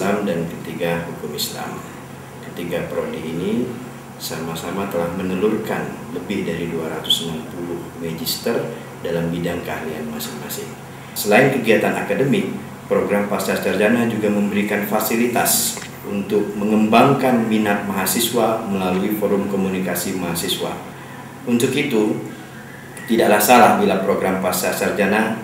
Islam dan ketiga hukum Islam. Ketiga prodi ini sama-sama telah menelurkan lebih dari 260 magister dalam bidang keahlian masing-masing. Selain kegiatan akademik, program Pasca Sarjana juga memberikan fasilitas untuk mengembangkan minat mahasiswa melalui forum komunikasi mahasiswa. Untuk itu, tidaklah salah bila program Pasca Sarjana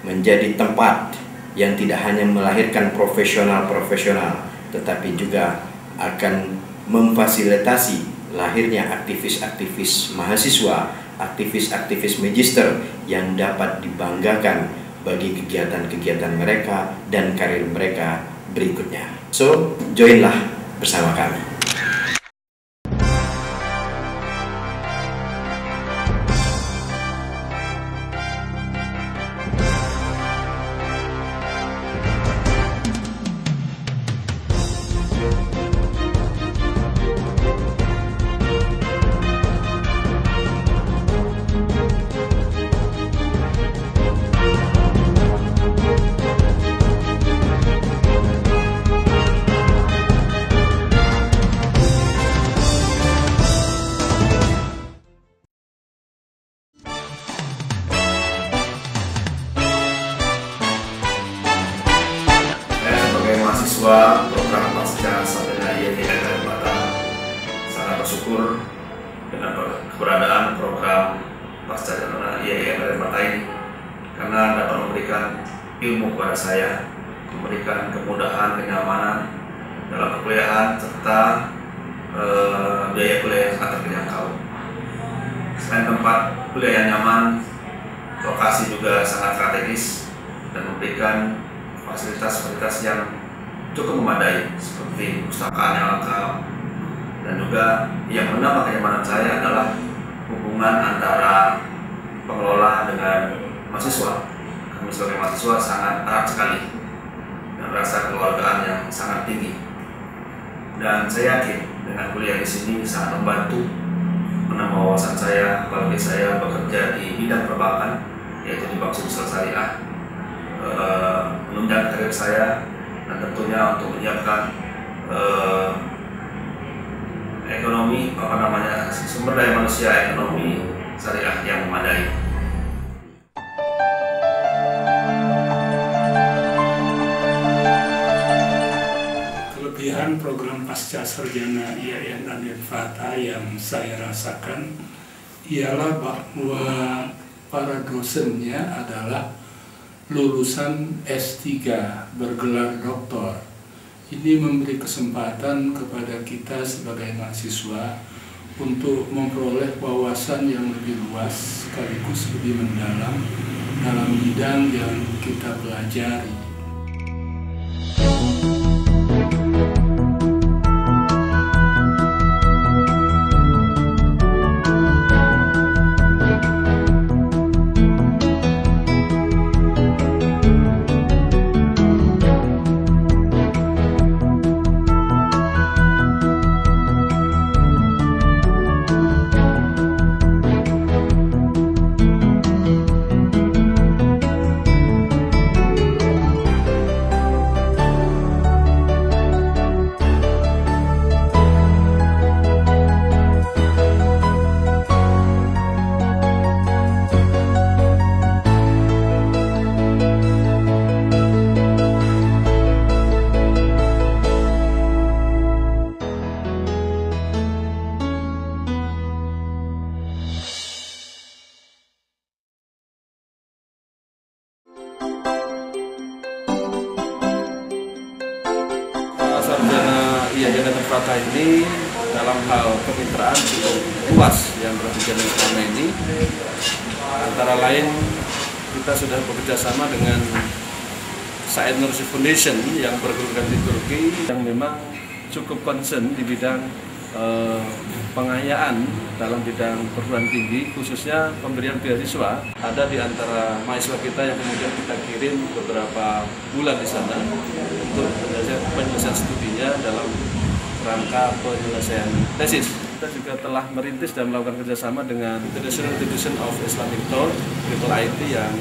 menjadi tempat yang tidak hanya melahirkan profesional-profesional, tetapi juga akan memfasilitasi lahirnya aktivis-aktivis mahasiswa, aktivis-aktivis magister yang dapat dibanggakan bagi kegiatan-kegiatan mereka dan karir mereka berikutnya. So, joinlah bersama kami. Mahasiswa program Pasca Sarjana IAIN Raden Batam sangat bersyukur dengan keberadaan program Pasca Sarjana IAIN Raden Batam ini, karena dapat memberikan ilmu kepada saya, memberikan kemudahan, kenyamanan dalam perkuliahan, serta biaya kuliah yang sangat terjangkau. Selain tempat kuliah yang nyaman, lokasi juga sangat strategis dan memberikan fasilitas-fasilitas yang cukup memadai, seperti perpustakaan yang lengkap, dan juga yang menambah kenyamanan saya adalah hubungan antara pengelola dengan mahasiswa. Kami sebagai mahasiswa sangat erat sekali dan rasa kekeluargaan yang sangat tinggi. Dan saya yakin dengan kuliah di sini sangat membantu menambah wawasan saya, apalagi saya bekerja di bidang perbankan, yaitu di Bank Sumsel Syariah, menunjang karir saya, dan tentunya untuk menyiapkan sumber daya manusia ekonomi syariah yang memadai. Kelebihan program Pasca Sarjana IAIN Raden Batam yang saya rasakan ialah bahwa para dosennya adalah lulusan S3 bergelar doktor. Ini memberi kesempatan kepada kita sebagai mahasiswa untuk memperoleh wawasan yang lebih luas sekaligus lebih mendalam dalam bidang yang kita pelajari. Sarjana IAIN Raden Batam ini dalam hal kemitraan cukup luas yang berjalan selama ini. Antara lain kita sudah bekerja sama dengan Said Nursi Foundation yang berkedudukan di Turki, yang memang cukup concern di bidang pengayaan dalam bidang perguruan tinggi, khususnya pemberian beasiswa. Ada di antara mahasiswa kita yang kemudian kita kirim beberapa bulan di sana untuk penyelesaian studinya dalam rangka penyelesaian tesis. Kita juga telah merintis dan melakukan kerjasama dengan International Institution of Islamic Thought (IIT) yang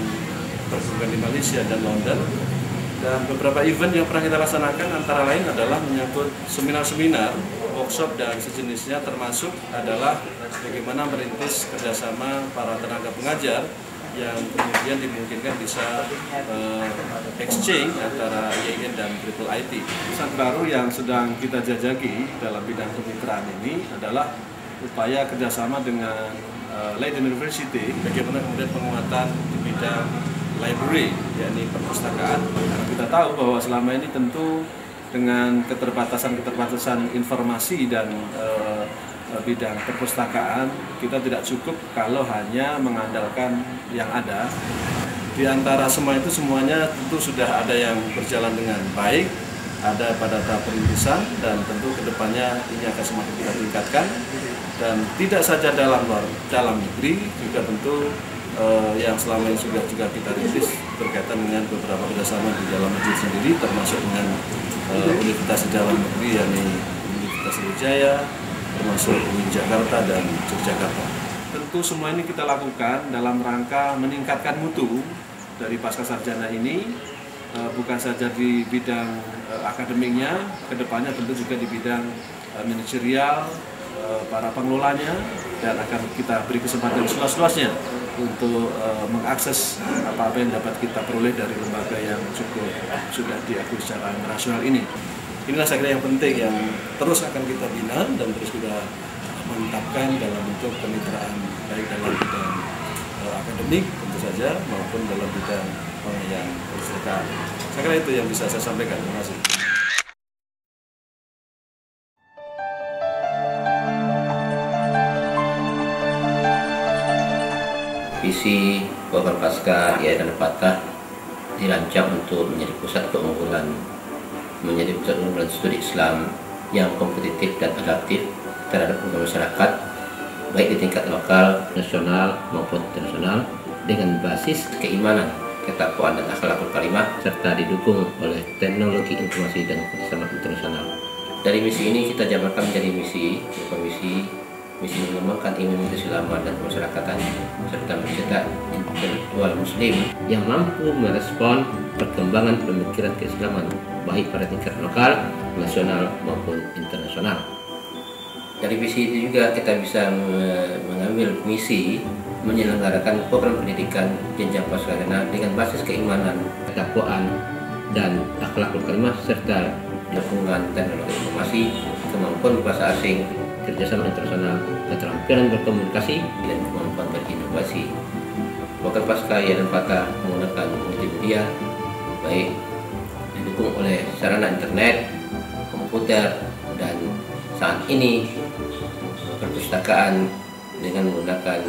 berkedudukan di Malaysia dan London. Dan beberapa event yang pernah kita laksanakan antara lain adalah menyangkut seminar-seminar, workshop dan sejenisnya, termasuk adalah bagaimana merintis kerjasama para tenaga pengajar yang kemudian dimungkinkan bisa exchange antara IAIN dan Triple IT. Pesan baru yang sedang kita jajaki dalam bidang kemitraan ini adalah upaya kerjasama dengan Leiden University, bagaimana kemudian penguatan di bidang library, yakni perpustakaan. Karena kita tahu bahwa selama ini tentu dengan keterbatasan informasi dan bidang perpustakaan, kita tidak cukup kalau hanya mengandalkan yang ada. Di antara semua itu semuanya tentu sudah ada yang berjalan dengan baik, ada pada tahap perintisan, dan tentu kedepannya ini akan semakin kita tingkatkan. Dan tidak saja dalam negeri, juga tentu yang selama ini sudah juga kita rintis berkaitan dengan beberapa kerjasama di dalam negeri sendiri, termasuk dengan universitas di dalam negeri, yakni Universitas Sriwijaya, termasuk UIN Jakarta dan Yogyakarta. Tentu semua ini kita lakukan dalam rangka meningkatkan mutu dari pasca sarjana ini, bukan saja di bidang akademiknya, kedepannya tentu juga di bidang manajerial, para pengelolanya, dan akan kita beri kesempatan seluas-luasnya untuk mengakses apa-apa yang dapat kita peroleh dari lembaga yang cukup sudah diakui secara internasional ini. Inilah saya kira yang penting yang terus akan kita bina dan terus kita mantapkan dalam bentuk kemitraan, baik dalam bidang akademik tentu saja maupun dalam bidang pengayaan perpustakaan. Saya kira itu yang bisa saya sampaikan. Terima kasih. Visi program Pasca IAIN dan Fatah dirancang untuk menjadi pusat keunggulan studi Islam yang kompetitif dan adaptif terhadap masyarakat, baik di tingkat lokal, nasional maupun internasional, dengan basis keimanan, ketakwaan dan akhlakul karimah, serta didukung oleh teknologi informasi dan kerjasama internasional. Dari misi ini kita jabarkan menjadi misi mengembangkan ilmu keislaman dan kemasyarakatan, serta mencetak intelektual muslim yang mampu merespon perkembangan pemikiran keislaman baik pada tingkat lokal, nasional maupun internasional. Dari visi itu juga kita bisa mengambil misi menyelenggarakan program pendidikan jenjang pascasarjana dengan basis keimanan, ketakwaan dan akhlakul karimah, serta dukungan teknologi informasi, kemampuan bahasa asing, kerjasama internasional, keterampilan berkomunikasi, dan kemampuan berinovasi. Program Pasca IAIN dan Fatah menggunakan multimedia, baik didukung oleh sarana internet, komputer, dan saat ini perpustakaan dengan menggunakan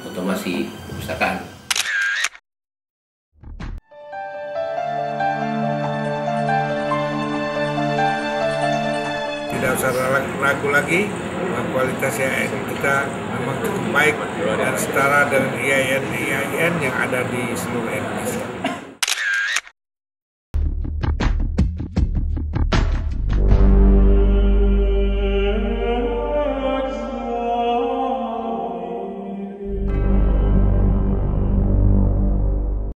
otomasi perpustakaan. Tidak usah ragu lagi, kualitas IAIN kita memang cukup baik dan setara dengan IAIN yang ada di seluruh Indonesia.